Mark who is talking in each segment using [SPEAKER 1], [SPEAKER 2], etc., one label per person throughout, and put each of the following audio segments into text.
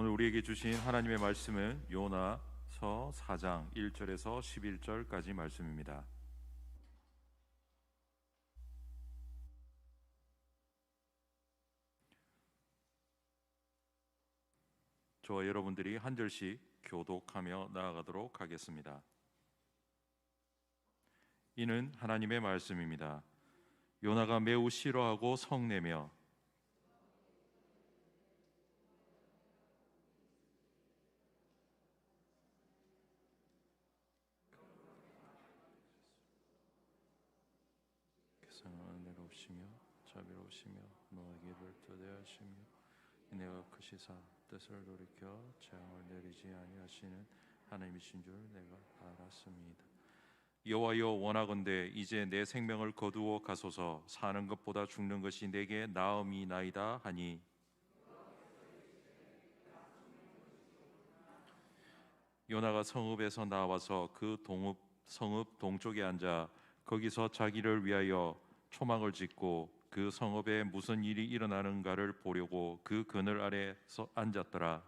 [SPEAKER 1] 오늘 우리에게 주신 하나님의 말씀은 요나서 4장 1절에서 11절까지 말씀입니다. 저와 여러분들이 한 절씩 교독하며 나아가도록 하겠습니다. 이는 하나님의 말씀입니다. 요나가 매우 싫어하고 성내며 은혜로우시며 자비로우시며 너에게 별도되하시며 내가 크시사 뜻을 돌이켜 재앙을 내리지 아니하시는 하나님이신 줄 내가 알았습니다. 여호와여, 원하건대 이제 내 생명을 거두어 가소서. 사는 것보다 죽는 것이 내게 나음이나이다 하니, 요나가 성읍에서 나와서 그 성읍 동쪽에 앉아 거기서 자기를 위하여 초막을 짓고 그 성읍에 무슨 일이 일어나는가를 보려고 그 그늘 아래서 앉았더라.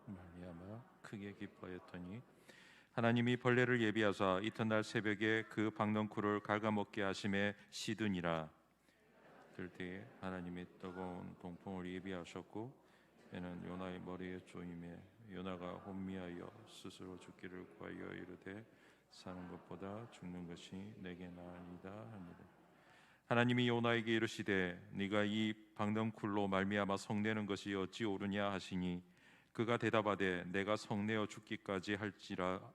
[SPEAKER 1] 말미암아 크게 기뻐하였더니 하나님이 벌레를 예비하사 이튿날 새벽에 그 박넝쿨을 갉아먹게 하심에 시드니라. 그럴 때에 하나님이 뜨거운 동풍을 예비하셨고 이는 요나의 머리에 쪼임에 요나가 혼미하여 스스로 죽기를 구하여 이르되 사는 것보다 죽는 것이 내게 나으니이다 하니라. 하나님이 요나에게 이르시되 네가 이 박넝쿨로 말미암아 성내는 것이 어찌 옳으냐 하시니, 그가 대답하되 내가 성내어 죽기까지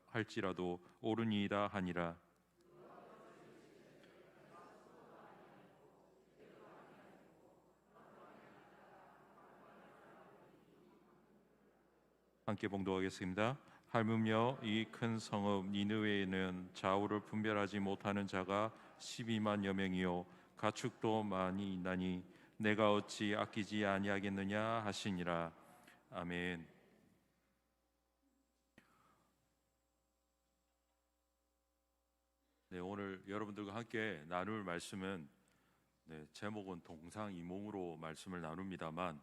[SPEAKER 1] 할지라도 옳으니이다 하니라. 함께 봉독하겠습니다. 하물며 이 큰 성읍 니느웨에는 좌우를 분별하지 못하는 자가 12만여 명이요 가축도 많이 있나니 내가 어찌 아끼지 아니하겠느냐 하시니라. 아멘. 네, 오늘 여러분들과 함께 나눌 말씀은 제목은 동상이몽으로 말씀을 나눕니다만,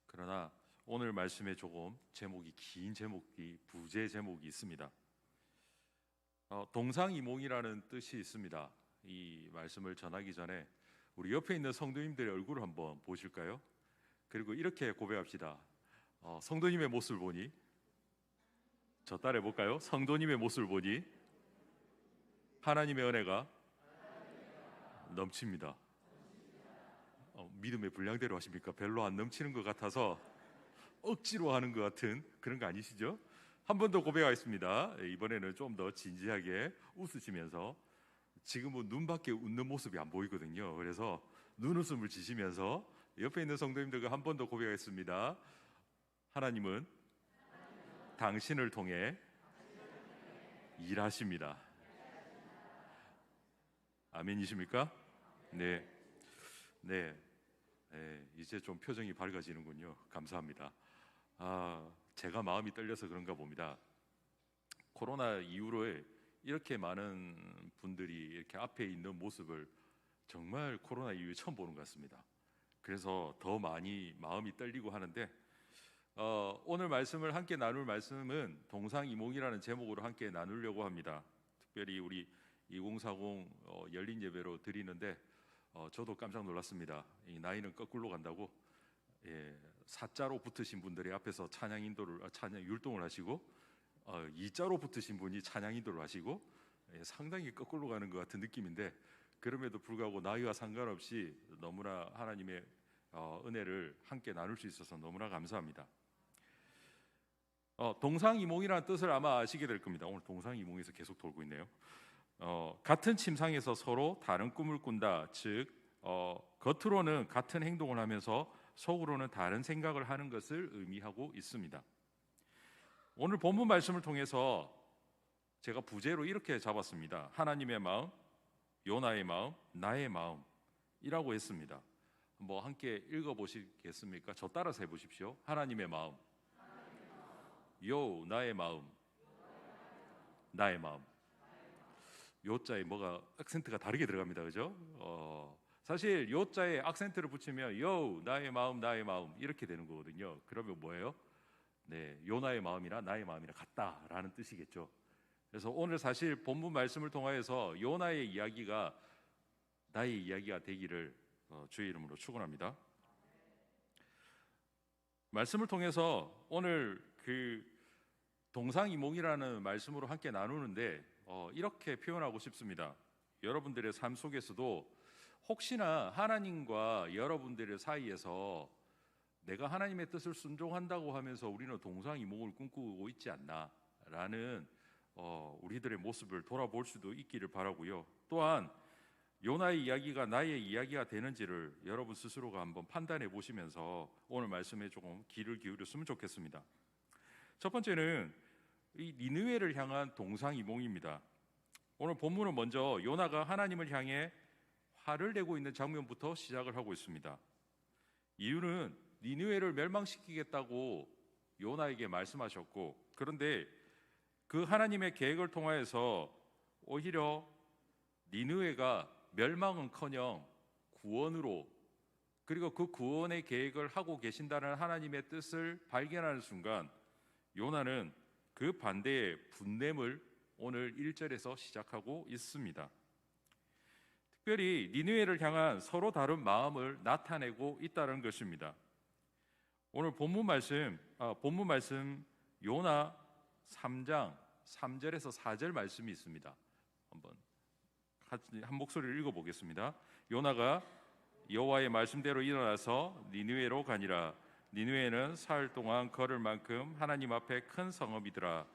[SPEAKER 1] 그러나 오늘 말씀에 조금 제목이 긴 부제 제목이 있습니다. 동상이몽이라는 뜻이 있습니다. 이 말씀을 전하기 전에 우리 옆에 있는 성도님들의 얼굴을 한번 보실까요? 그리고 이렇게 고백합시다. 성도님의 모습을 보니, 저 따라해 볼까요? 성도님의 모습을 보니 하나님의 은혜가 넘칩니다. 믿음의 분량대로 하십니까? 별로 안 넘치는 것 같아서 억지로 하는 것 같은 그런 거 아니시죠? 한 번 더 고백하겠습니다. 이번에는 좀 더 진지하게 웃으시면서, 지금은 눈밖에 웃는 모습이 안 보이거든요. 그래서 눈웃음을 지시면서 옆에 있는 성도님들과 한 번 더 고백하겠습니다. 하나님은 당신을 통해 일하십니다. 아멘이십니까? 네. 이제 좀 표정이 밝아지는군요. 감사합니다. 제가 마음이 떨려서 그런가 봅니다. 코로나 이후로 이렇게 많은 분들이 이렇게 앞에 있는 모습을 정말 코로나 이후에 처음 보는 것 같습니다. 그래서 더 많이 마음이 떨리고 하는데, 오늘 말씀을 함께 나눌 말씀은 동상이몽이라는 제목으로 함께 나누려고 합니다. 특별히 우리 2040 열린 예배로 드리는데 저도 깜짝 놀랐습니다. 이 나이는 거꾸로 간다고. 사자로 붙으신 분들이 앞에서 찬양 율동을 하시고, 이자로 붙으신 분이 찬양 인도를 하시고, 상당히 거꾸로 가는 것 같은 느낌인데, 그럼에도 불구하고 나이와 상관없이 너무나 하나님의 은혜를 함께 나눌 수 있어서 너무나 감사합니다. 동상이몽이라는 뜻을 아마 아시게 될 겁니다. 오늘 동상이몽에서 계속 돌고 있네요. 같은 침상에서 서로 다른 꿈을 꾼다. 즉 겉으로는 같은 행동을 하면서 속으로는 다른 생각을 하는 것을 의미하고 있습니다. 오늘 본문 말씀을 통해서 제가 부제로 이렇게 잡았습니다. 하나님의 마음, 요나의 마음, 나의 마음이라고 했습니다. 함께 읽어보시겠습니까? 저 따라서 해보십시오. 하나님의 마음, 요 나의 마음, 나의 마음. 요자에 뭐가 액센트가 다르게 들어갑니다, 그죠? 사실 요자에 액센트를 붙이면 요 나의 마음, 나의 마음 이렇게 되는 거거든요. 그러면 뭐예요? 네, 요 나의 마음이나 나의 마음이나 같다라는 뜻이겠죠. 그래서 오늘 사실 본문 말씀을 통하여서 요나의 이야기가 나의 이야기가 되기를 주의 이름으로 축원합니다. 말씀을 통해서 오늘 그 동상이몽이라는 말씀으로 함께 나누는데 이렇게 표현하고 싶습니다. 여러분들의 삶 속에서도 혹시나 하나님과 여러분들의 사이에서 내가 하나님의 뜻을 순종한다고 하면서 우리는 동상이몽을 꿈꾸고 있지 않나라는 우리들의 모습을 돌아볼 수도 있기를 바라고요. 또한 요나의 이야기가 나의 이야기가 되는지를 여러분 스스로가 한번 판단해 보시면서 오늘 말씀에 조금 귀를 기울였으면 좋겠습니다. 첫 번째는 이 니느웨를 향한 동상이몽입니다. 오늘 본문은 먼저 요나가 하나님을 향해 화를 내고 있는 장면부터 시작을 하고 있습니다. 이유는 니느웨를 멸망시키겠다고 요나에게 말씀하셨고, 그런데 그 하나님의 계획을 통하여서 오히려 니느웨가 멸망은커녕 구원으로, 그리고 그 구원의 계획을 하고 계신다는 하나님의 뜻을 발견하는 순간 요나는 그 반대의 분냄을 오늘 1절에서 시작하고 있습니다. 특별히 니느웨를 향한 서로 다른 마음을 나타내고 있다는 것입니다. 오늘 본문 말씀 요나 3장 3절에서 4절 말씀이 있습니다. 한번 한 목소리를 읽어보겠습니다. 요나가 여호와의 말씀대로 일어나서 니느웨로 가니라. 니느웨는 사흘 동안 걸을 만큼 하나님 앞에 큰 성읍이더라.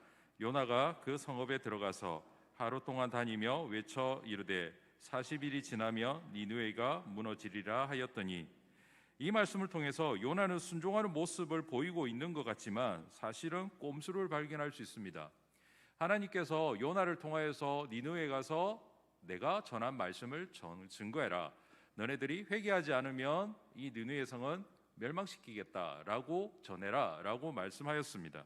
[SPEAKER 1] 요나가 그 성읍에 들어가서 하루 동안 다니며 외쳐 이르되 40일이 지나며 니느웨가 무너지리라 하였더니, 이 말씀을 통해서 요나는 순종하는 모습을 보이고 있는 것 같지만 사실은 꼼수를 발견할 수 있습니다. 하나님께서 요나를 통하여서 니느웨에 가서 내가 전한 말씀을 증거해라. 너네들이 회개하지 않으면 이 니느웨 성은 멸망시키겠다라고 전해라 라고 말씀하였습니다.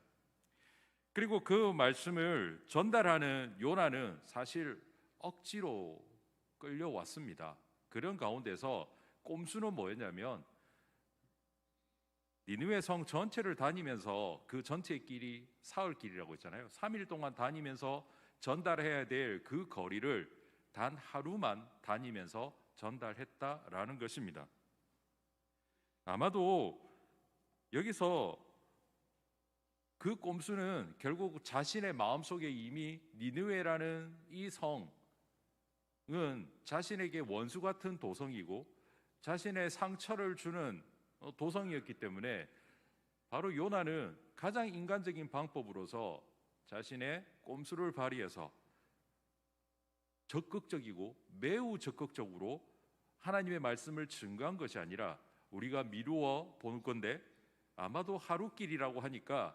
[SPEAKER 1] 그리고 그 말씀을 전달하는 요나는 사실 억지로 끌려왔습니다. 그런 가운데서 꼼수는 뭐였냐면 니느웨 성 전체를 다니면서, 그 전체의 길이 사흘 길이라고 했잖아요. 3일 동안 다니면서 전달해야 될 그 거리를 단 하루만 다니면서 전달했다라는 것입니다. 아마도 여기서 그 꼼수는 결국 자신의 마음속에 이미 니느웨라는 이 성은 자신에게 원수 같은 도성이고 자신의 상처를 주는 도성이었기 때문에 바로 요나는 가장 인간적인 방법으로서 자신의 꼼수를 발휘해서 적극적이고 매우 적극적으로 하나님의 말씀을 증거한 것이 아니라, 우리가 미루어 볼 건데 아마도 하루길이라고 하니까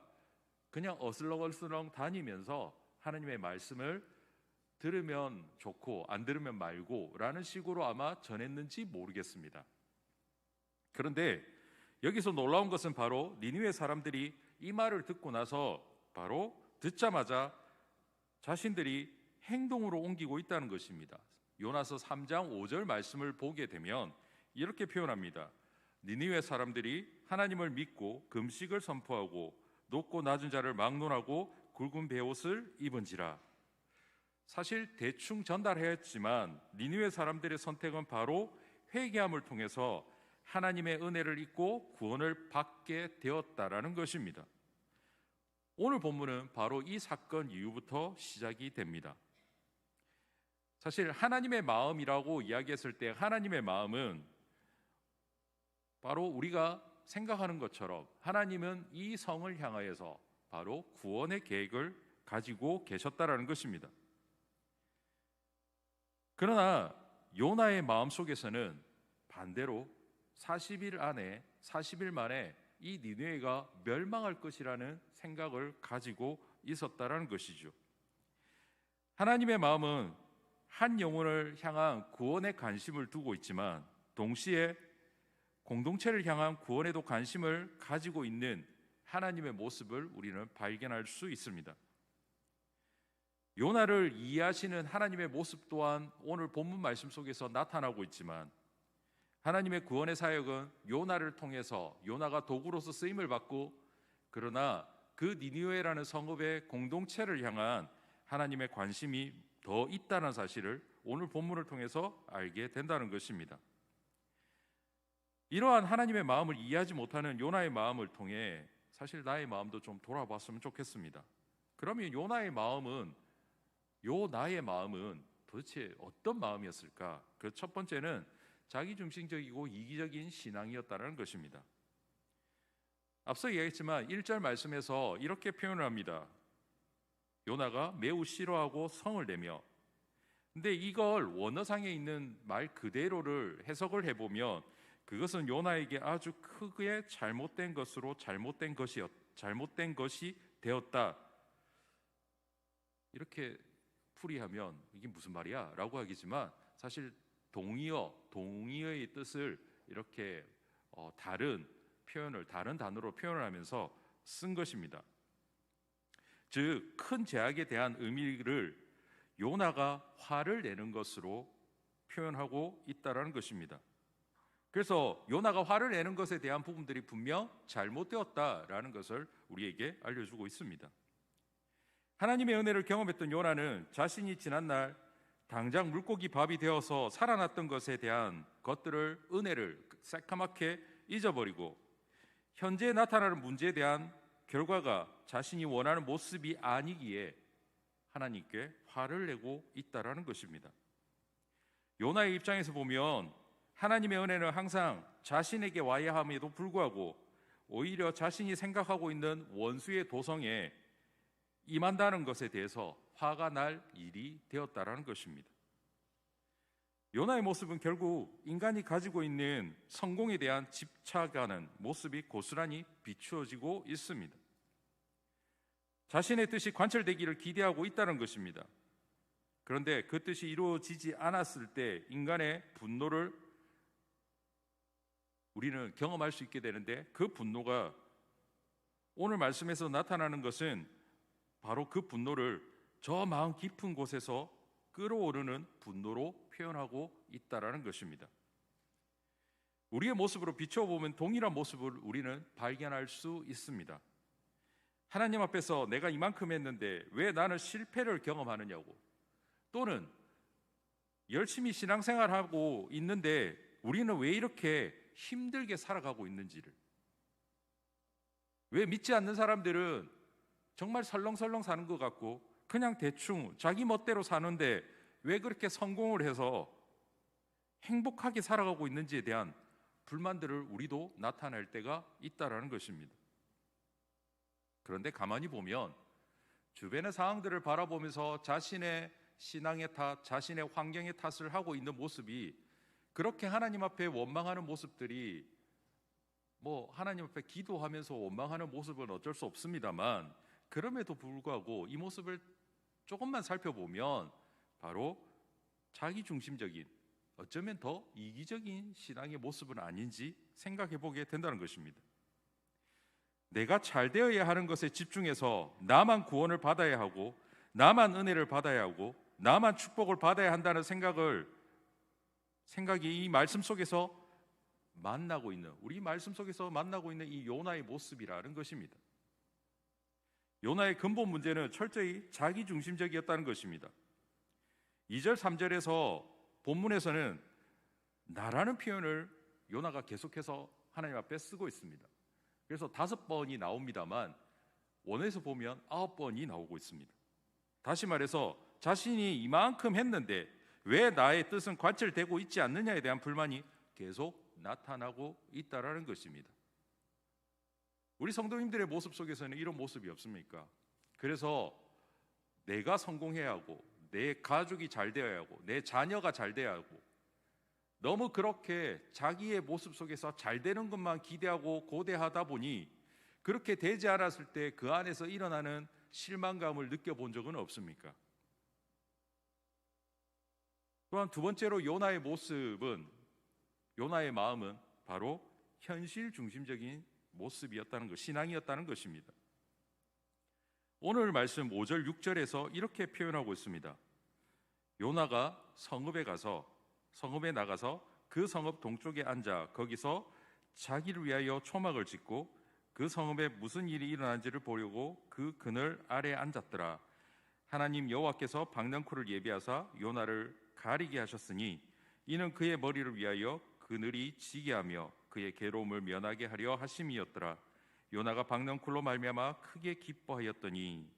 [SPEAKER 1] 그냥 어슬렁어슬렁 다니면서 하나님의 말씀을 들으면 좋고 안 들으면 말고 라는 식으로 아마 전했는지 모르겠습니다. 그런데 여기서 놀라운 것은 바로 니느웨 사람들이 이 말을 듣고 나서 바로 듣자마자 자신들이 행동으로 옮기고 있다는 것입니다. 요나서 3장 5절 말씀을 보게 되면 이렇게 표현합니다. 니느웨 사람들이 하나님을 믿고 금식을 선포하고 높고 낮은 자를 막론하고 굵은 베옷을 입은지라. 사실 대충 전달해야 했지만 니느웨 사람들의 선택은 바로 회개함을 통해서 하나님의 은혜를 입고 구원을 받게 되었다라는 것입니다. 오늘 본문은 바로 이 사건 이후부터 시작이 됩니다. 사실 하나님의 마음이라고 이야기했을 때 하나님의 마음은 바로 우리가 생각하는 것처럼 하나님은 이 성을 향하여서 바로 구원의 계획을 가지고 계셨다라는 것입니다. 그러나 요나의 마음속에서는 반대로 40일 만에 이 니느웨가 멸망할 것이라는 생각을 가지고 있었다라는 것이죠. 하나님의 마음은 한 영혼을 향한 구원에 관심을 두고 있지만 동시에 공동체를 향한 구원에도 관심을 가지고 있는 하나님의 모습을 우리는 발견할 수 있습니다. 요나를 이해하시는 하나님의 모습 또한 오늘 본문 말씀 속에서 나타나고 있지만, 하나님의 구원의 사역은 요나를 통해서 요나가 도구로서 쓰임을 받고, 그러나 그 니느웨라는 성읍의 공동체를 향한 하나님의 관심이 더 있다는 사실을 오늘 본문을 통해서 알게 된다는 것입니다. 이러한 하나님의 마음을 이해하지 못하는 요나의 마음을 통해 사실 나의 마음도 좀 돌아봤으면 좋겠습니다. 그러면 요나의 마음은 도대체 어떤 마음이었을까? 그 첫 번째는 자기중심적이고 이기적인 신앙이었다는 것입니다. 앞서 이야기했지만 1절 말씀에서 이렇게 표현을 합니다. 요나가 매우 싫어하고 성을 내며. 근데 이걸 원어상에 있는 말 그대로를 해석을 해보면 그것은 요나에게 아주 크게 잘못된 것이 되었다. 이렇게 풀이하면 이게 무슨 말이야? 라고 하겠지만 사실 동의어의 뜻을 이렇게 다른 단어로 표현을 하면서 쓴 것입니다. 즉, 큰 제약에 대한 의미를 요나가 화를 내는 것으로 표현하고 있다는 것입니다. 그래서 요나가 화를 내는 것에 대한 부분들이 분명 잘못되었다라는 것을 우리에게 알려주고 있습니다. 하나님의 은혜를 경험했던 요나는 자신이 지난날 당장 물고기 밥이 되어서 살아났던 것에 대한 은혜를 새까맣게 잊어버리고 현재 나타나는 문제에 대한 결과가 자신이 원하는 모습이 아니기에 하나님께 화를 내고 있다라는 것입니다. 요나의 입장에서 보면 하나님의 은혜는 항상 자신에게 와야 함에도 불구하고 오히려 자신이 생각하고 있는 원수의 도성에 임한다는 것에 대해서 화가 날 일이 되었다라는 것입니다. 요나의 모습은 결국 인간이 가지고 있는 성공에 대한 집착하는 모습이 고스란히 비추어지고 있습니다. 자신의 뜻이 관철되기를 기대하고 있다는 것입니다. 그런데 그 뜻이 이루어지지 않았을 때 인간의 분노를 우리는 경험할 수 있게 되는데, 그 분노가 오늘 말씀에서 나타나는 것은 바로 그 분노를 저 마음 깊은 곳에서 끓어오르는 분노로 표현하고 있다라는 것입니다. 우리의 모습으로 비춰보면 동일한 모습을 우리는 발견할 수 있습니다. 하나님 앞에서 내가 이만큼 했는데 왜 나는 실패를 경험하느냐고, 또는 열심히 신앙생활하고 있는데 우리는 왜 이렇게 힘들게 살아가고 있는지를, 왜 믿지 않는 사람들은 정말 설렁설렁 사는 것 같고 그냥 대충 자기 멋대로 사는데 왜 그렇게 성공을 해서 행복하게 살아가고 있는지에 대한 불만들을 우리도 나타낼 때가 있다라는 것입니다. 그런데 가만히 보면 주변의 상황들을 바라보면서 자신의 신앙의 탓, 자신의 환경의 탓을 하고 있는 모습이, 그렇게 하나님 앞에 원망하는 모습들이 하나님 앞에 기도하면서 원망하는 모습은 어쩔 수 없습니다만, 그럼에도 불구하고 이 모습을 조금만 살펴보면 바로 자기중심적인, 어쩌면 더 이기적인 신앙의 모습은 아닌지 생각해 보게 된다는 것입니다. 내가 잘 되어야 하는 것에 집중해서 나만 구원을 받아야 하고, 나만 은혜를 받아야 하고, 나만 축복을 받아야 한다는 생각이 이 말씀 속에서 우리 말씀 속에서 만나고 있는 이 요나의 모습이라는 것입니다. 요나의 근본 문제는 철저히 자기중심적이었다는 것입니다. 2절 3절에서 본문에서는 나라는 표현을 요나가 계속해서 하나님 앞에 쓰고 있습니다. 그래서 5번이 나옵니다만 원어에서 보면 9번이 나오고 있습니다. 다시 말해서 자신이 이만큼 했는데 왜 나의 뜻은 관철되고 있지 않느냐에 대한 불만이 계속 나타나고 있다라는 것입니다. 우리 성도님들의 모습 속에서는 이런 모습이 없습니까? 그래서 내가 성공해야 하고, 내 가족이 잘 되어야 하고, 내 자녀가 잘 되어야 하고, 너무 그렇게 자기의 모습 속에서 잘 되는 것만 기대하고 고대하다 보니 그렇게 되지 않았을 때 그 안에서 일어나는 실망감을 느껴본 적은 없습니까? 또한 두 번째로 요나의 마음은 바로 현실 중심적인 모습이었다는 것, 신앙이었다는 것입니다. 오늘 말씀 5절 6절에서 이렇게 표현하고 있습니다. 요나가 성읍에 나가서 그 성읍 동쪽에 앉아 거기서 자기를 위하여 초막을 짓고 그 성읍에 무슨 일이 일어난지를 보려고 그 그늘 아래에 앉았더라. 하나님 여호와께서 박넝쿨을 예비하사 요나를 가리게 하셨으니 이는 그의 머리를 위하여 그늘이 지게 하며 그의 괴로움을 면하게 하려 하심이었더라. 요나가 박넝쿨로 말미암아 크게 기뻐하였더니.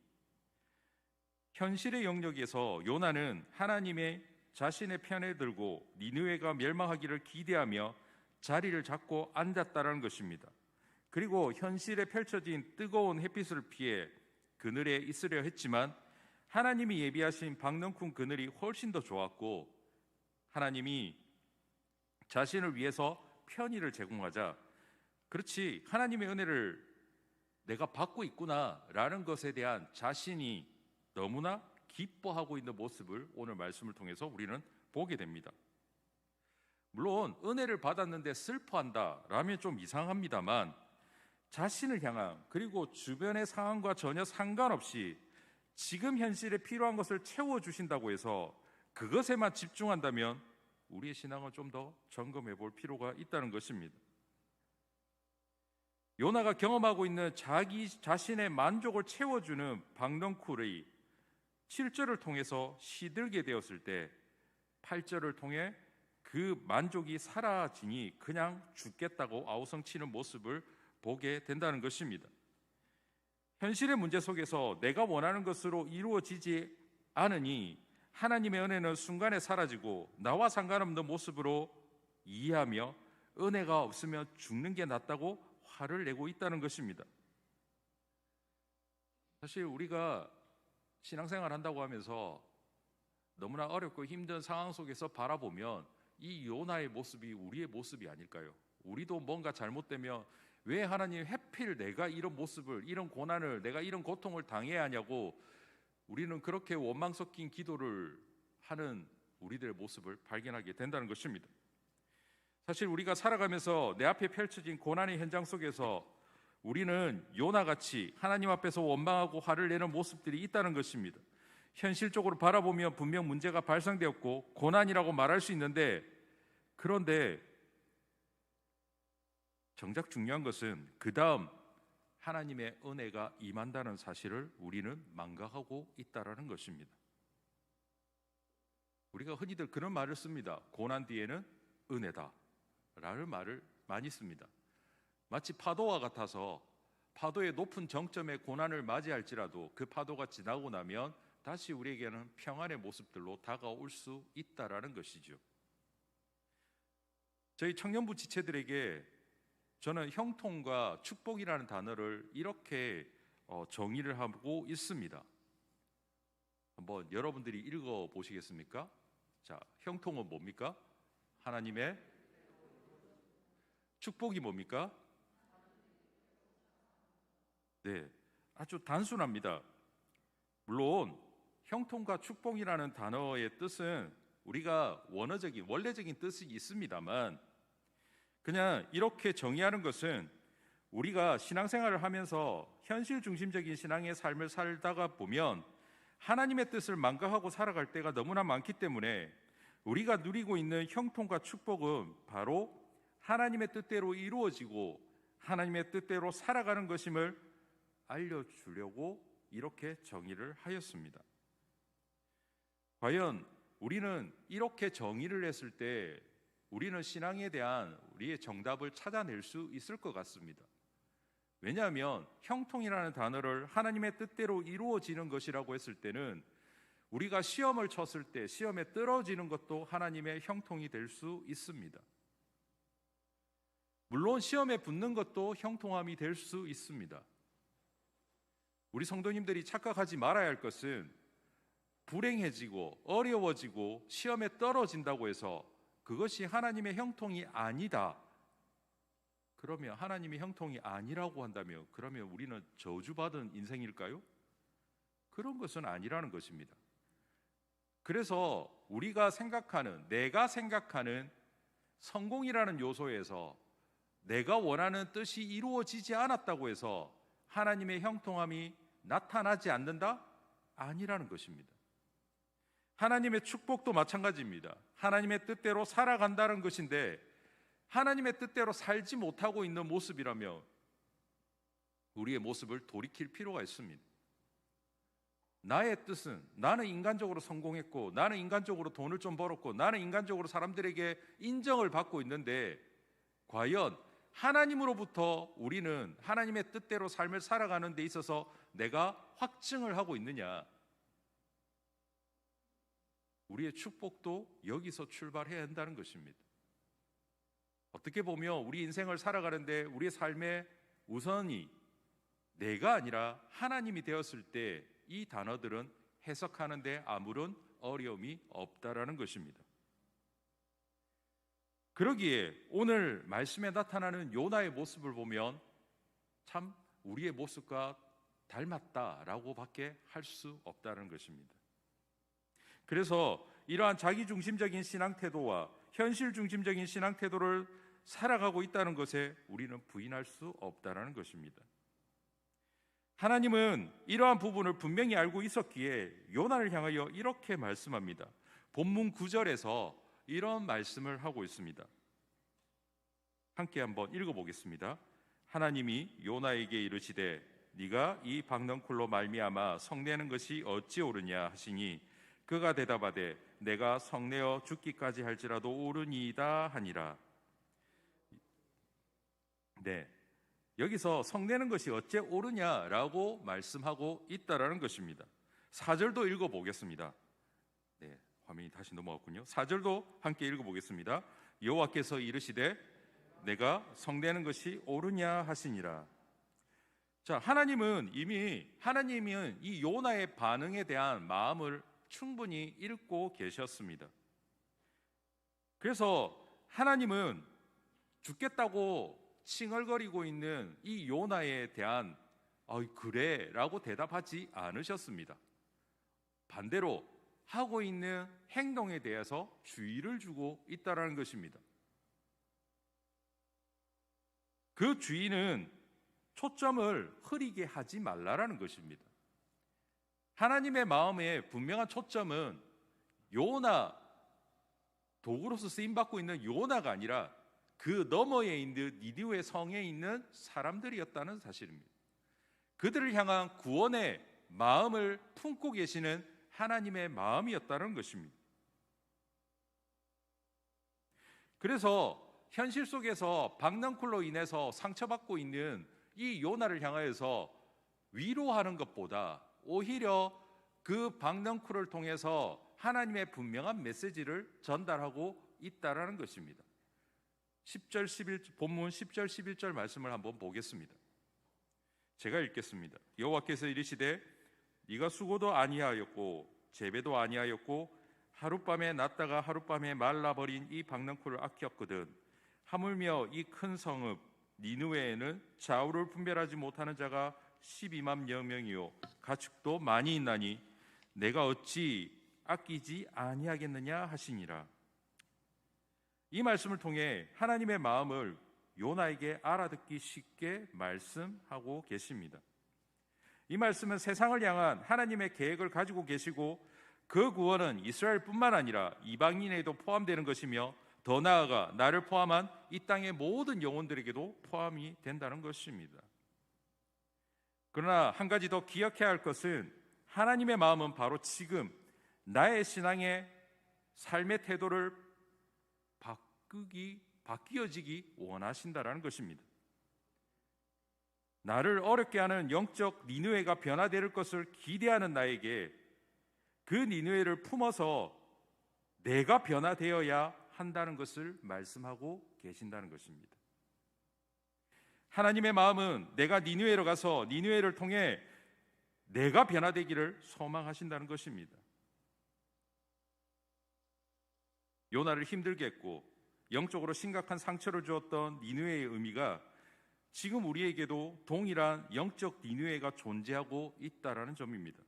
[SPEAKER 1] 현실의 영역에서 요나는 하나님의 자신의 편에 들고 니느웨가 멸망하기를 기대하며 자리를 잡고 앉았다는 것입니다. 그리고 현실에 펼쳐진 뜨거운 햇빛을 피해 그늘에 있으려 했지만 하나님이 예비하신 박넝쿨 그늘이 훨씬 더 좋았고 하나님이 자신을 위해서 편의를 제공하자 그렇지 하나님의 은혜를 내가 받고 있구나라는 것에 대한 자신이 너무나 기뻐하고 있는 모습을 오늘 말씀을 통해서 우리는 보게 됩니다. 물론 은혜를 받았는데 슬퍼한다라면 좀 이상합니다만 자신을 향한 그리고 주변의 상황과 전혀 상관없이 지금 현실에 필요한 것을 채워주신다고 해서 그것에만 집중한다면 우리의 신앙을 좀 더 점검해 볼 필요가 있다는 것입니다. 요나가 경험하고 있는 자기 자신의 만족을 채워주는 박넝쿨의 7절을 통해서 시들게 되었을 때 8절을 통해 그 만족이 사라지니 그냥 죽겠다고 아우성치는 모습을 보게 된다는 것입니다. 현실의 문제 속에서 내가 원하는 것으로 이루어지지 않으니 하나님의 은혜는 순간에 사라지고 나와 상관없는 모습으로 이해하며 은혜가 없으면 죽는 게 낫다고 화를 내고 있다는 것입니다. 사실 우리가 신앙생활 한다고 하면서 너무나 어렵고 힘든 상황 속에서 바라보면 이 요나의 모습이 우리의 모습이 아닐까요? 우리도 뭔가 잘못되면 왜 하나님 하필 내가 이런 모습을, 이런 고난을, 내가 이런 고통을 당해야 하냐고 우리는 그렇게 원망 섞인 기도를 하는 우리들의 모습을 발견하게 된다는 것입니다. 사실 우리가 살아가면서 내 앞에 펼쳐진 고난의 현장 속에서 우리는 요나같이 하나님 앞에서 원망하고 화를 내는 모습들이 있다는 것입니다. 현실적으로 바라보면 분명 문제가 발생되었고 고난이라고 말할 수 있는데, 그런데 정작 중요한 것은 그 다음 하나님의 은혜가 임한다는 사실을 우리는 망각하고 있다는 것입니다. 우리가 흔히들 그런 말을 씁니다. 고난 뒤에는 은혜다 라는 말을 많이 씁니다. 마치 파도와 같아서 파도의 높은 정점에 고난을 맞이할지라도 그 파도가 지나고 나면 다시 우리에게는 평안의 모습들로 다가올 수 있다라는 것이죠. 저희 청년부 지체들에게 저는 형통과 축복이라는 단어를 이렇게 정의를 하고 있습니다. 한번 여러분들이 읽어 보시겠습니까? 자, 형통은 뭡니까? 하나님의. 축복이 뭡니까? 네, 아주 단순합니다. 물론 형통과 축복이라는 단어의 뜻은 우리가 원래적인 뜻이 있습니다만, 그냥 이렇게 정의하는 것은 우리가 신앙생활을 하면서 현실 중심적인 신앙의 삶을 살다가 보면 하나님의 뜻을 망각하고 살아갈 때가 너무나 많기 때문에 우리가 누리고 있는 형통과 축복은 바로 하나님의 뜻대로 이루어지고 하나님의 뜻대로 살아가는 것임을 알려주려고 이렇게 정의를 하였습니다. 과연 우리는 이렇게 정의를 했을 때 우리는 신앙에 대한 우리의 정답을 찾아낼 수 있을 것 같습니다. 왜냐하면 형통이라는 단어를 하나님의 뜻대로 이루어지는 것이라고 했을 때는 우리가 시험을 쳤을 때 시험에 떨어지는 것도 하나님의 형통이 될 수 있습니다. 물론 시험에 붙는 것도 형통함이 될 수 있습니다. 우리 성도님들이 착각하지 말아야 할 것은 불행해지고 어려워지고 시험에 떨어진다고 해서 그것이 하나님의 형통이 아니다, 그러면 하나님의 형통이 아니라고 한다면 그러면 우리는 저주받은 인생일까요? 그런 것은 아니라는 것입니다. 그래서 내가 생각하는 성공이라는 요소에서 내가 원하는 뜻이 이루어지지 않았다고 해서 하나님의 형통함이 나타나지 않는다? 아니라는 것입니다. 하나님의 축복도 마찬가지입니다. 하나님의 뜻대로 살아간다는 것인데 하나님의 뜻대로 살지 못하고 있는 모습이라면 우리의 모습을 돌이킬 필요가 있습니다. 나의 뜻은 나는 인간적으로 성공했고, 나는 인간적으로 돈을 좀 벌었고, 나는 인간적으로 사람들에게 인정을 받고 있는데 과연 하나님으로부터 우리는 하나님의 뜻대로 삶을 살아가는 데 있어서 내가 확증을 하고 있느냐? 우리의 축복도 여기서 출발해야 한다는 것입니다. 어떻게 보면 우리 인생을 살아가는데 우리의 삶의 우선이 내가 아니라 하나님이 되었을 때 이 단어들은 해석하는데 아무런 어려움이 없다라는 것입니다. 그러기에 오늘 말씀에 나타나는 요나의 모습을 보면 참 우리의 모습과 닮았다라고 밖에 할 수 없다는 것입니다. 그래서 이러한 자기중심적인 신앙태도와 현실 중심적인 신앙태도를 살아가고 있다는 것에 우리는 부인할 수 없다는 것입니다. 하나님은 이러한 부분을 분명히 알고 있었기에 요나를 향하여 이렇게 말씀합니다. 본문 9절에서 이런 말씀을 하고 있습니다. 함께 한번 읽어보겠습니다. 하나님이 요나에게 이르시되 네가 이 박넝쿨로 말미암아 성내는 것이 어찌 옳으냐 하시니 그가 대답하되 내가 성내어 죽기까지 할지라도 옳으니이다 하니라. 네, 여기서 성내는 것이 어째 옳으냐라고 말씀하고 있다라는 것입니다. 4절도 읽어보겠습니다. 네, 화면이 다시 넘어갔군요. 4절도 함께 읽어보겠습니다. 여호와께서 이르시되 내가 성내는 것이 옳으냐 하시니라. 자, 하나님은 이 요나의 반응에 대한 마음을 충분히 읽고 계셨습니다. 그래서 하나님은 죽겠다고 칭얼거리고 있는 이 요나에 대한 그래 라고 대답하지 않으셨습니다. 반대로 하고 있는 행동에 대해서 주의를 주고 있다는 것입니다. 그 주의는 초점을 흐리게 하지 말라라는 것입니다. 하나님의 마음에 분명한 초점은 요나, 도구로서 쓰임받고 있는 요나가 아니라 그 너머에 있는 니느웨 성에 있는 사람들이었다는 사실입니다. 그들을 향한 구원의 마음을 품고 계시는 하나님의 마음이었다는 것입니다. 그래서 현실 속에서 박넝쿨로 인해서 상처받고 있는 이 요나를 향하여서 위로하는 것보다 오히려 그 박넝쿨을 통해서 하나님의 분명한 메시지를 전달하고 있다라는 것입니다. 10절 11 본문 10절 11절 말씀을 한번 보겠습니다. 제가 읽겠습니다. 여호와께서 이르시되 네가 수고도 아니하였고 재배도 아니하였고 하룻밤에 났다가 하룻밤에 말라버린 이 박넝쿨을 아꼈거든. 하물며 이 큰 성읍 니느웨에는 좌우를 분별하지 못하는 자가 12만 명이요 가축도 많이 있나니 내가 어찌 아끼지 아니하겠느냐 하시니라. 이 말씀을 통해 하나님의 마음을 요나에게 알아듣기 쉽게 말씀하고 계십니다. 이 말씀은 세상을 향한 하나님의 계획을 가지고 계시고 그 구원은 이스라엘뿐만 아니라 이방인에도 포함되는 것이며 더 나아가 나를 포함한 이 땅의 모든 영혼들에게도 포함이 된다는 것입니다. 그러나 한 가지 더 기억해야 할 것은 하나님의 마음은 바로 지금 나의 신앙의 삶의 태도를 바뀌어지기 원하신다라는 것입니다. 나를 어렵게 하는 영적 니느웨가 변화될 것을 기대하는 나에게 그 니느웨를 품어서 내가 변화되어야 한다는 것을 말씀하고 계신다는 것입니다. 하나님의 마음은 내가 니느웨로 가서 니느웨를 통해 내가 변화되기를 소망하신다는 것입니다. 요나를 힘들게 했고 영적으로 심각한 상처를 주었던 니느웨의 의미가 지금 우리에게도 동일한 영적 니느웨가 존재하고 있다라는 점입니다.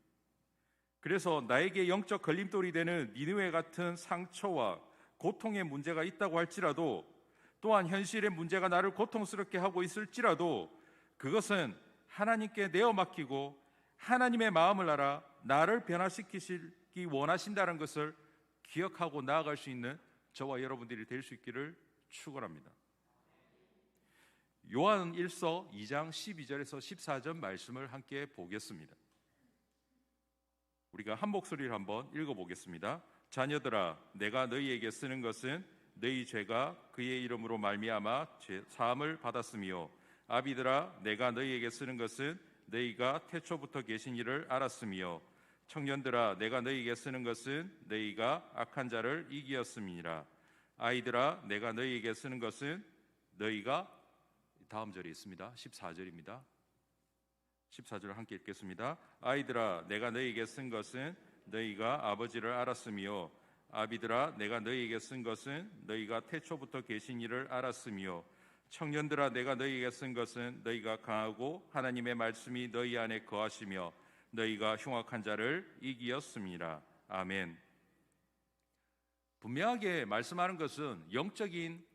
[SPEAKER 1] 그래서 나에게 영적 걸림돌이 되는 니느웨 같은 상처와 고통의 문제가 있다고 할지라도 또한 현실의 문제가 나를 고통스럽게 하고 있을지라도 그것은 하나님께 내어 맡기고 하나님의 마음을 알아 나를 변화시키시기 원하신다는 것을 기억하고 나아갈 수 있는 저와 여러분들이 될 수 있기를 축원합니다. 요한 1서 2장 12절에서 14절 말씀을 함께 보겠습니다. 우리가 한 목소리를 한번 읽어보겠습니다. 자녀들아, 내가 너희에게 쓰는 것은 너희 죄가 그의 이름으로 말미암아 사함을 받았으며, 아비들아, 내가 너희에게 쓰는 것은 너희가 태초부터 계신 이를 알았으며, 청년들아, 내가 너희에게 쓰는 것은 너희가 악한 자를 이기었음이니라. 아이들아, 내가 너희에게 쓰는 것은 너희가, 다음 절에 있습니다. 14절입니다. 14절을 함께 읽겠습니다. 아이들아, 내가 너희에게 쓴 것은 너희가 아버지를 알았으며, 아비들아, 내가 너희에게 쓴 것은 너희가 태초부터 계신 이를 알았으며, 청년들아, 내가 너희에게 쓴 것은 너희가 강하고 하나님의 말씀이 너희 안에 거하시며 너희가 흉악한 자를 이기었음이라. 아멘. 분명하게 말씀하는 것은 영적인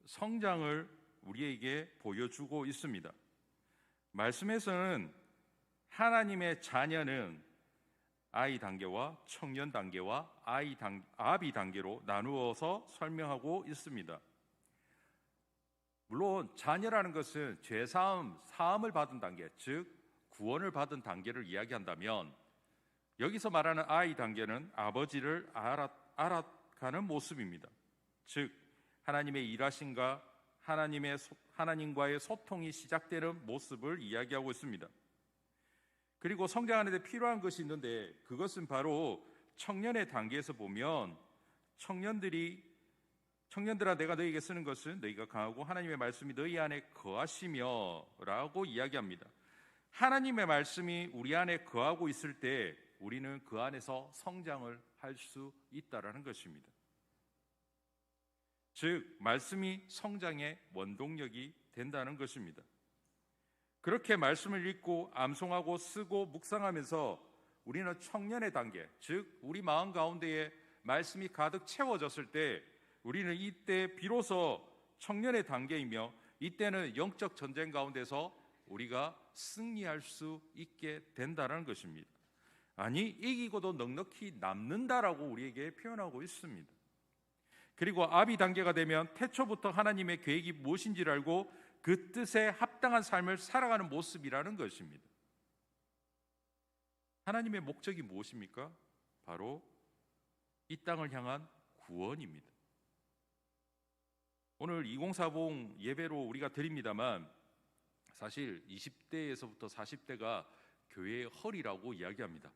[SPEAKER 1] 성장을 우리에게 보여주고 있습니다. 말씀에서는 하나님의 자녀는 아이 단계와 청년 단계와 아비 단계로 나누어서 설명하고 있습니다. 물론 자녀라는 것은 사함을 받은 단계, 즉 구원을 받은 단계를 이야기한다면, 여기서 말하는 아이 단계는 아버지를 알아가는 모습입니다. 즉 하나님의 일하심과 하나님과의 소통이 시작되는 모습을 이야기하고 있습니다. 그리고 성장하는 데 필요한 것이 있는데, 그것은 바로 청년의 단계에서 보면 청년들아, 내가 너희에게 쓰는 것은 너희가 강하고 하나님의 말씀이 너희 안에 거하시며 라고 이야기합니다. 하나님의 말씀이 우리 안에 거하고 있을 때 우리는 그 안에서 성장을 할 수 있다라는 것입니다. 즉 말씀이 성장의 원동력이 된다는 것입니다. 그렇게 말씀을 읽고 암송하고 쓰고 묵상하면서 우리는 청년의 단계, 즉 우리 마음 가운데에 말씀이 가득 채워졌을 때 우리는 이때 비로소 청년의 단계이며, 이때는 영적 전쟁 가운데서 우리가 승리할 수 있게 된다는 것입니다. 아니, 이기고도 넉넉히 남는다라고 우리에게 표현하고 있습니다. 그리고 아비 단계가 되면 태초부터 하나님의 계획이 무엇인지를 알고 그 뜻에 합당한 삶을 살아가는 모습이라는 것입니다. 하나님의 목적이 무엇입니까? 바로 이 땅을 향한 구원입니다. 오늘 2040 예배로 우리가 드립니다만, 사실 20대에서부터 40대가 교회의 허리라고 이야기합니다.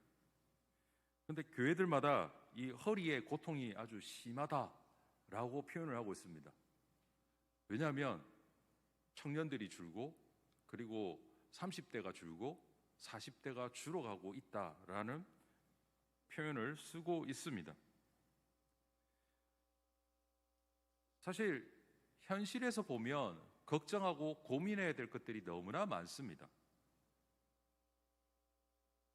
[SPEAKER 1] 그런데 교회들마다 이 허리의 고통이 아주 심하다라고 표현을 하고 있습니다. 왜냐하면 청년들이 줄고, 그리고 30대가 줄고 40대가 줄어가고 있다라는 표현을 쓰고 있습니다. 사실 현실에서 보면 걱정하고 고민해야 될 것들이 너무나 많습니다.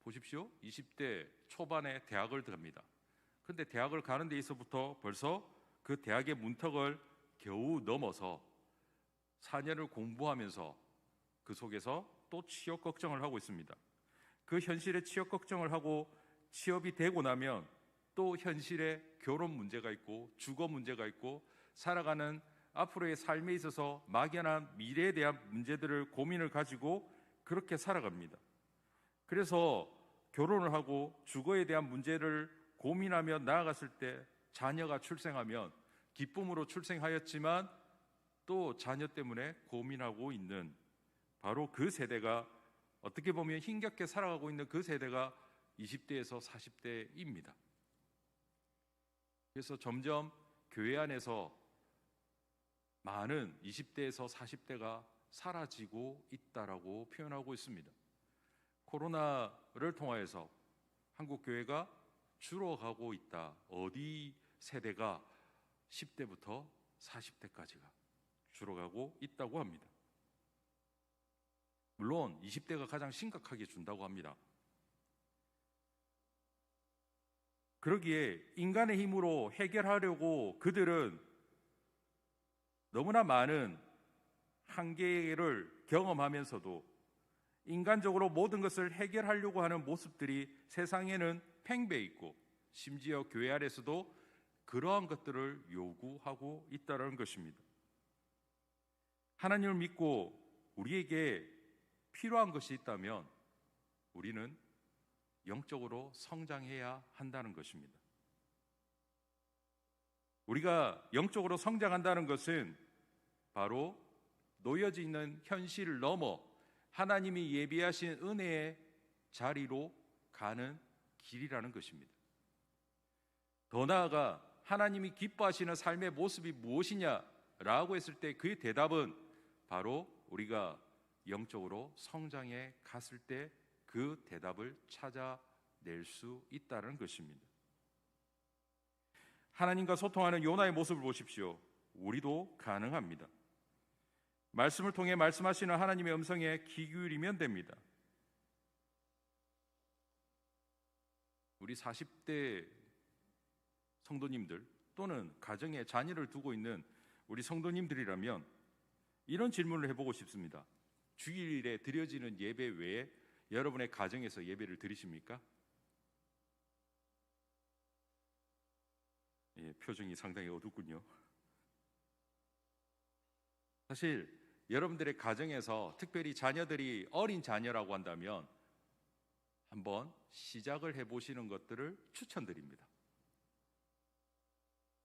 [SPEAKER 1] 보십시오. 20대 초반에 대학을 들어갑니다. 그런데 대학을 가는 데 있어부터 벌써 그 대학의 문턱을 겨우 넘어서 4년을 공부하면서 그 속에서 또 취업 걱정을 하고 있습니다. 그 현실의 취업 걱정을 하고 취업이 되고 나면 또 현실에 결혼 문제가 있고 주거 문제가 있고 살아가는 앞으로의 삶에 있어서 막연한 미래에 대한 문제들을 고민을 가지고 그렇게 살아갑니다. 그래서 결혼을 하고 주거에 대한 문제를 고민하며 나아갔을 때 자녀가 출생하면 기쁨으로 출생하였지만 또 자녀 때문에 고민하고 있는 바로 그 세대가, 어떻게 보면 힘겹게 살아가고 있는 그 세대가 20대에서 40대입니다. 그래서 점점 교회 안에서 많은 20대에서 40대가 사라지고 있다라고 표현하고 있습니다. 코로나를 통하여서 한국 교회가 줄어가고 있다. 어디 세대가 10대부터 40대까지가 줄어가고 있다고 합니다. 물론 20대가 가장 심각하게 준다고 합니다. 그러기에 인간의 힘으로 해결하려고 그들은 너무나 많은 한계를 경험하면서도 인간적으로 모든 것을 해결하려고 하는 모습들이 세상에는 팽배해 있고, 심지어 교회 안에서도 그러한 것들을 요구하고 있다는 것입니다. 하나님을 믿고 우리에게 필요한 것이 있다면 우리는 영적으로 성장해야 한다는 것입니다. 우리가 영적으로 성장한다는 것은 바로 놓여져 있는 현실을 넘어 하나님이 예비하신 은혜의 자리로 가는 길이라는 것입니다. 더 나아가 하나님이 기뻐하시는 삶의 모습이 무엇이냐라고 했을 때 그의 대답은 바로 우리가 영적으로 성장해 갔을 때 그 대답을 찾아낼 수 있다는 것입니다. 하나님과 소통하는 요나의 모습을 보십시오. 우리도 가능합니다. 말씀을 통해 말씀하시는 하나님의 음성에 귀 기울이면 됩니다. 우리 40대 성도님들 또는 가정에 자녀를 두고 있는 우리 성도님들이라면 이런 질문을 해보고 싶습니다. 주일에 드려지는 예배 외에 여러분의 가정에서 예배를 드리십니까? 예, 표정이 상당히 어둡군요. 사실 여러분들의 가정에서 특별히 자녀들이 어린 자녀라고 한다면 한번 시작을 해보시는 것들을 추천드립니다.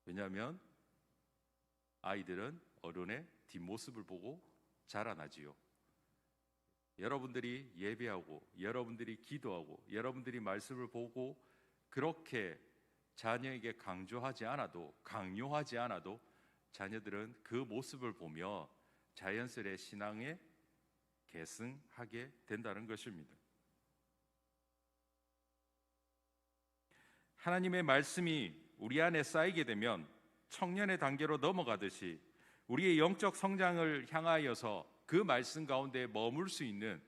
[SPEAKER 1] 왜냐하면 아이들은 어른의 뒷모습을 보고 자라나지요. 여러분들이 예배하고 여러분들이 기도하고 여러분들이 말씀을 보고 그렇게 자녀에게 강요하지 않아도 자녀들은 그 모습을 보며 자연스레 신앙에 계승하게 된다는 것입니다. 하나님의 말씀이 우리 안에 쌓이게 되면 청년의 단계로 넘어가듯이 우리의 영적 성장을 향하여서 그 말씀 가운데 머물 수 있는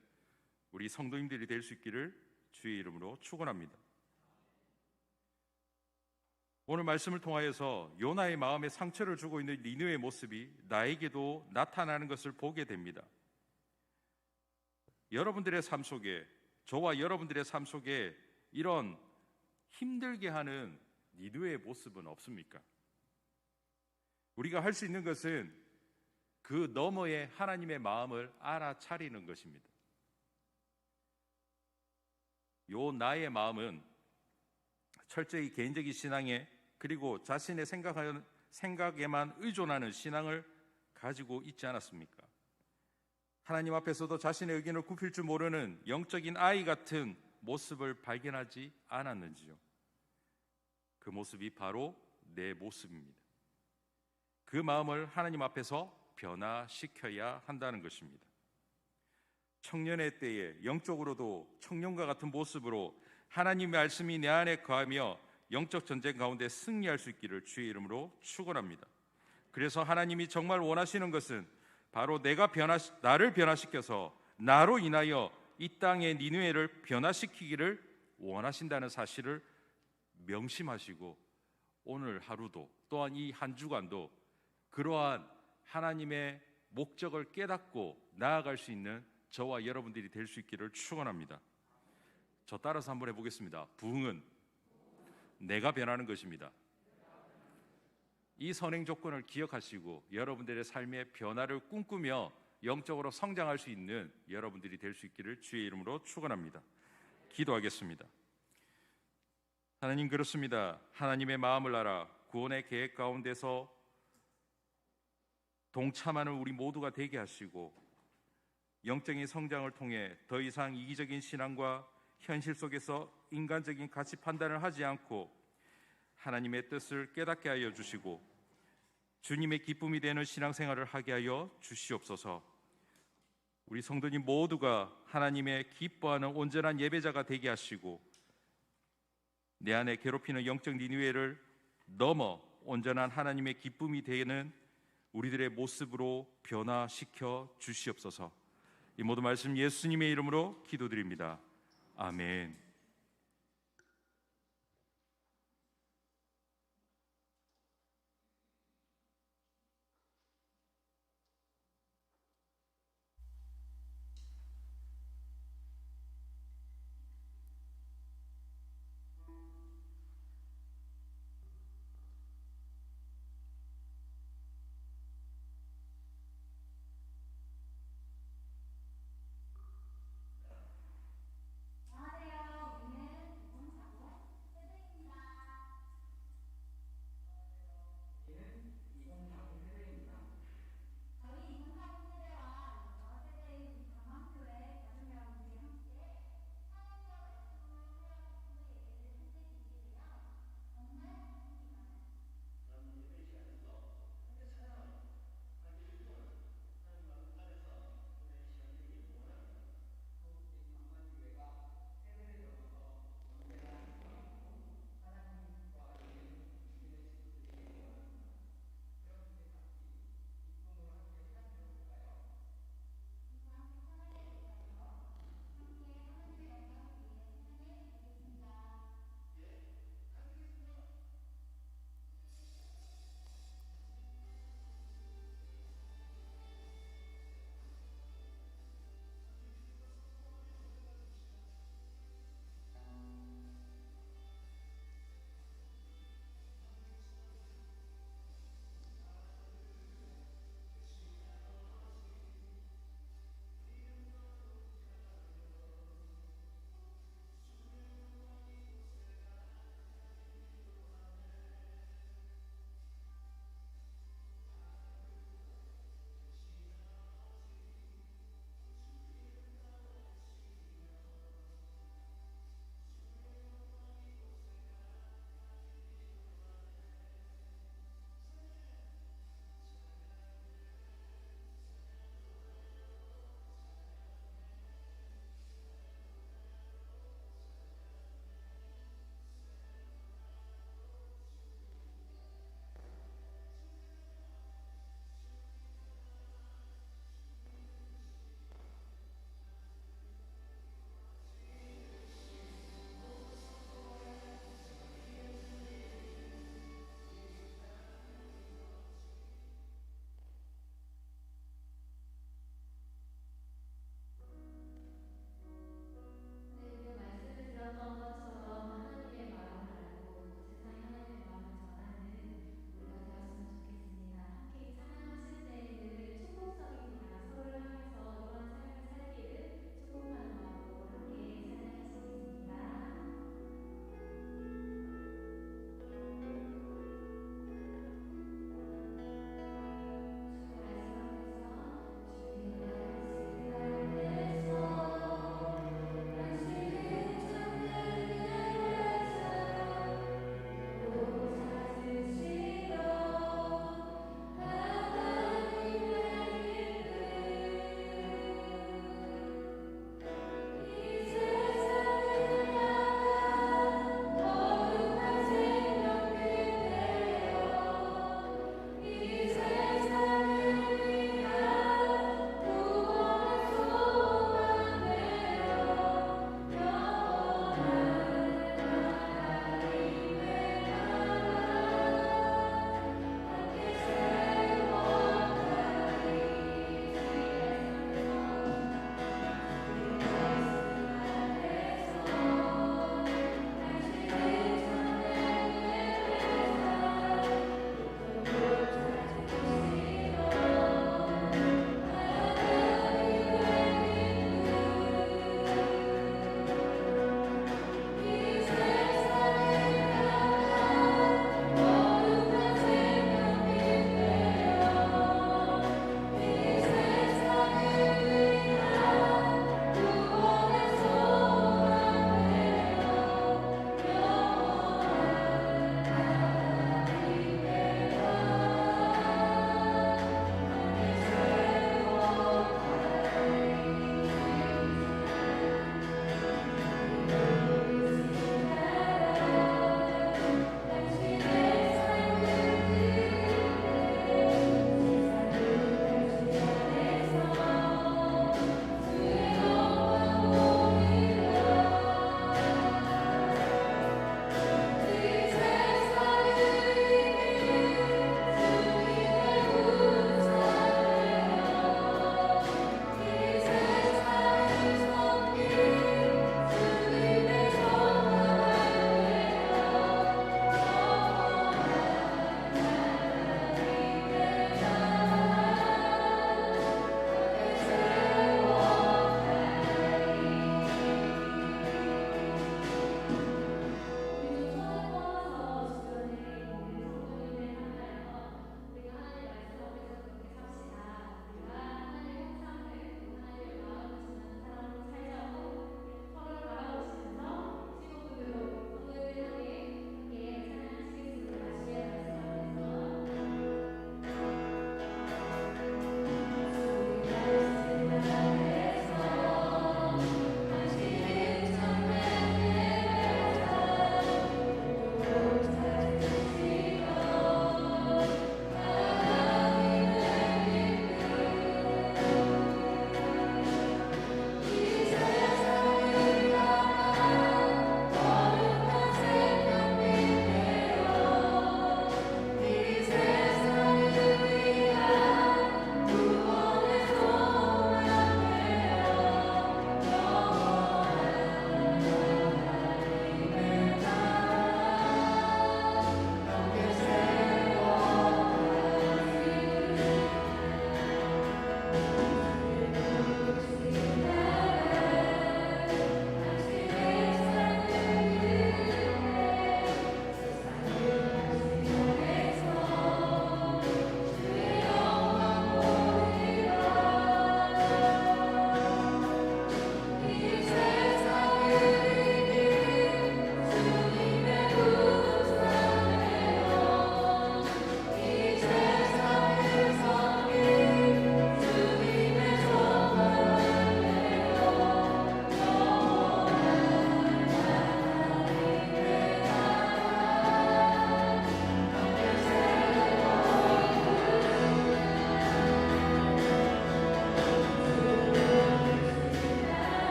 [SPEAKER 1] 우리 성도님들이 될 수 있기를 주의 이름으로 축원합니다. 오늘 말씀을 통하여서 요나의 마음에 상처를 주고 있는 니느웨의 모습이 나에게도 나타나는 것을 보게 됩니다. 여러분들의 삶 속에, 저와 여러분들의 삶 속에 이런 힘들게 하는 니느웨의 모습은 없습니까? 우리가 할 수 있는 것은 그 너머의 하나님의 마음을 알아차리는 것입니다. 나의 마음은 철저히 개인적인 신앙에 그리고 자신의 생각에만 의존하는 신앙을 가지고 있지 않았습니까? 하나님 앞에서도 자신의 의견을 굽힐 줄 모르는 영적인 아이 같은 모습을 발견하지 않았는지요? 그 모습이 바로 내 모습입니다. 그 마음을 하나님 앞에서 변화시켜야 한다는 것입니다. 청년의 때에 영적으로도 청년과 같은 모습으로 하나님의 말씀이 내 안에 거하며 영적 전쟁 가운데 승리할 수 있기를 주의 이름으로 축원합니다. 그래서 하나님이 정말 원하시는 것은 바로 나를 변화시켜서 나로 인하여 이 땅의 니느웨를 변화시키기를 원하신다는 사실을 명심하시고 오늘 하루도 또한 이 한 주간도 그러한 하나님의 목적을 깨닫고 나아갈 수 있는 저와 여러분들이 될 수 있기를 축원합니다. 저 따라서 한번 해보겠습니다. 부흥은 내가 변하는 것입니다. 이 선행 조건을 기억하시고 여러분들의 삶의 변화를 꿈꾸며 영적으로 성장할 수 있는 여러분들이 될 수 있기를 주의 이름으로 축원합니다. 기도하겠습니다. 하나님, 그렇습니다. 하나님의 마음을 알아 구원의 계획 가운데서 동참하는 우리 모두가 되게 하시고 영적인 성장을 통해 더 이상 이기적인 신앙과 현실 속에서 인간적인 가치 판단을 하지 않고 하나님의 뜻을 깨닫게 하여 주시고 주님의 기쁨이 되는 신앙생활을 하게 하여 주시옵소서. 우리 성도님 모두가 하나님의 기뻐하는 온전한 예배자가 되게 하시고 내 안에 괴롭히는 영적 니느웨를 넘어 온전한 하나님의 기쁨이 되는 우리들의 모습으로 변화시켜 주시옵소서. 이 모든 말씀 예수님의 이름으로 기도드립니다. 아멘.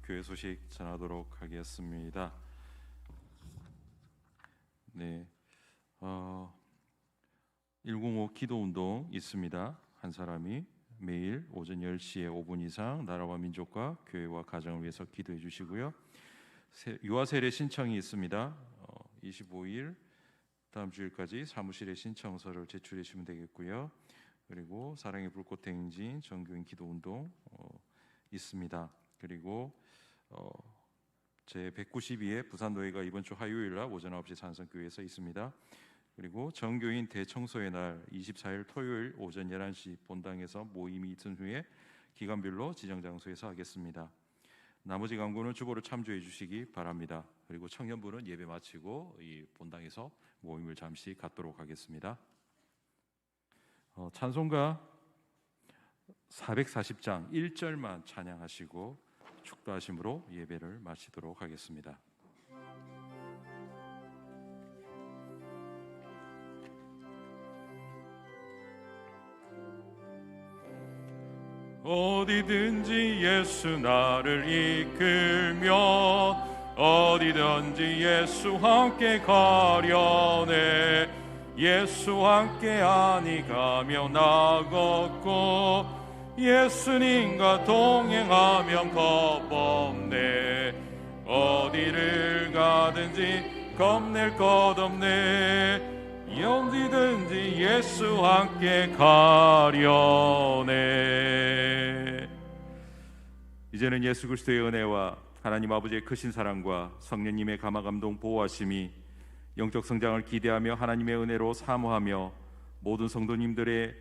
[SPEAKER 1] 교회 소식 전하도록 하겠습니다. 네, 105 기도 운동 있습니다. 한 사람이 매일 오전 10시에 5분 이상 나라와 민족과 교회와 가정을 위해서 기도해 주시고요. 유아 세례 신청이 있습니다. 25일 다음 주일까지 사무실에 신청서를 제출해 주시면 되겠고요. 그리고 사랑의 불꽃 행진 전교인 기도 운동 있습니다. 그리고 제 192회 부산노회가 이번 주 화요일 날 오전 9시 산성교회에서 있습니다. 그리고 전교인 대청소의 날 24일 토요일 오전 11시 본당에서 모임이 있은 후에 기간별로 지정 장소에서 하겠습니다. 나머지 강구는 주보를 참조해 주시기 바랍니다. 그리고 청년부는 예배 마치고 이 본당에서 모임을 잠시 갖도록 하겠습니다. 찬송가 440장 1절만 찬양하시고 축도하심으로 예배를 마치도록 하겠습니다. 어디든지 예수 나를 이끌면 어디든지 예수 함께 가려네. 예수 함께 아니 가며 나걷고 예수님과 동행하면 겁없네. 어디를 가든지 겁낼 것 없네. 어디든지 예수 함께 가려네. 이제는 예수 그리스도의 은혜와 하나님 아버지의 크신 사랑과 성령님의 감화감동 보호하심이 영적 성장을 기대하며 하나님의 은혜로 사모하며 모든 성도님들의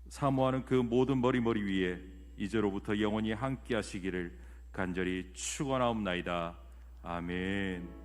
[SPEAKER 1] 사모하는 그 모든 머리 위에 이제로부터 영원히 함께 하시기를 간절히 축원하옵나이다. 아멘.